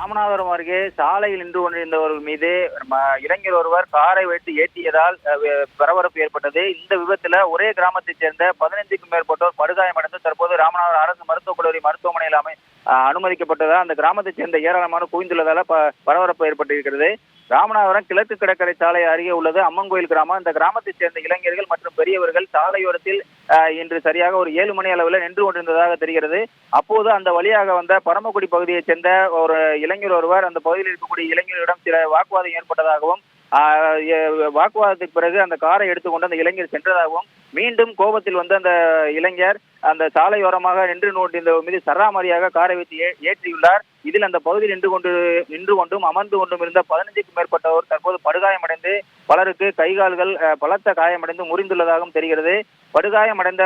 ராமநாதபுரம் அருகே சாலையில் நின்று கொண்டிருந்தவர்கள் மீது இளைஞர் ஒருவர் காரை வைத்து ஏற்றியதால் பரபரப்பு ஏற்பட்டது. இந்த விபத்துல ஒரே கிராமத்தைச் சேர்ந்த 15க்கும் மேற்பட்டோர் படுகாயமடைந்து தற்போது ராமநாதபுரம் அரசு மருத்துவக் கல்லூரி மருத்துவமனையில் அனுமதிக்கப்பட்டதால் அந்த கிராமத்தைச் சேர்ந்த ஏராளமான குவிந்துள்ளதால பரபரப்பு ஏற்பட்டிருக்கிறது. ராமநாதபுரம் கிழக்கு கடற்கரை சாலை அருகே உள்ளது அம்மங்கோயில் கிராமம். இந்த கிராமத்தைச் சேர்ந்த இளைஞர்கள் மற்றும் பெரியவர்கள் சாலையோரத்தில் இன்று சரியாக ஒரு 7 மணி அளவில் நின்று கொண்டிருந்ததாக தெரிகிறது. அப்போது அந்த வழியாக வந்த பரமக்குடி பகுதியைச் சேர்ந்த ஒரு இளைஞர் ஒருவர் அந்த பகுதியில் இருக்கக்கூடிய இளைஞர்களிடம் சில வாக்குவாதம் ஏற்பட்டதாகவும் வாக்குவாதத்துக்கு பிறகு அந்த காரை எடுத்துக்கொண்டு அந்த இளைஞர் சென்றதாகவும் மீண்டும் கோபத்தில் வந்த அந்த இளைஞர் அந்த சாலையோரமாக நின்று மீது சராமரியாக காரை வைத்து ஏற்றியுள்ளார். இதில் அந்த பகுதியில் நின்று கொண்டும் அமர்ந்து கொண்டும் இருந்த 15க்கும் மேற்பட்டவர் தற்போது படுகாயமடைந்து பலருக்கு கைகால்கள் பலத்த காயமடைந்து முறிந்துள்ளதாகவும் தெரிகிறது. படுகாயமடைந்த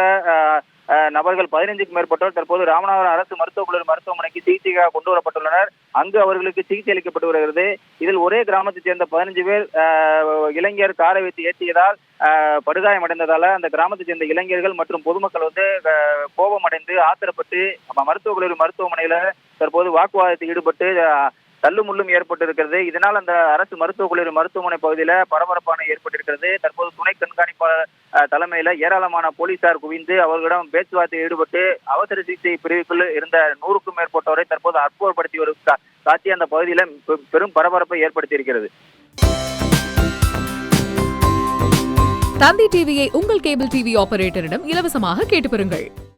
நபர்கள் 15க்கும் மேற்பட்டோர் தற்போது ராமநாதபுரம் அரசு மருத்துவக் கல்லூரி மருத்துவமனைக்கு சிகிச்சைக்காக கொண்டு வரப்பட்டுள்ளனர். அங்கு அவர்களுக்கு சிகிச்சை அளிக்கப்பட்டு வருகிறது. இதில் ஒரே கிராமத்தைச் சேர்ந்த 15 பேர் இளைஞர் காரை வைத்து ஏற்றியதால் படுகாயமடைந்ததால அந்த கிராமத்தைச் சேர்ந்த இளைஞர்கள் மற்றும் பொதுமக்கள் கோபமடைந்து ஆத்திரப்பட்டு மருத்துவக் கல்லூரி மருத்துவமனையில தற்போது வாக்குவாதத்தில் ஈடுபட்டு தள்ளுமுள்ளும் ஏற்பட்டிருக்கிறது. இதனால் அந்த அரசு மருத்துவக் கல்லூரி மருத்துவமனை பகுதியில பரபரப்பான ஏற்பட்டிருக்கிறது. தற்போது துணை கண்காணிப்பாளர் தலைமையில ஏராளமான போலீசார் குவிந்து அவர்களிடம் பேச்சுவார்த்தையில் ஈடுபட்டு அவசர சிகிச்சை பிரிவுக்குள் இருந்த 100க்கும் மேற்பட்டோரை தற்போது அற்புதப்படுத்தி வரும் காட்சி அந்த பகுதியில பெரும் பரபரப்பை ஏற்படுத்தி இருக்கிறது. தந்தி டிவியை உங்கள் கேபிள் டிவி ஆபரேட்டரிடம் இலவசமாக கேட்டு பெறுங்கள்.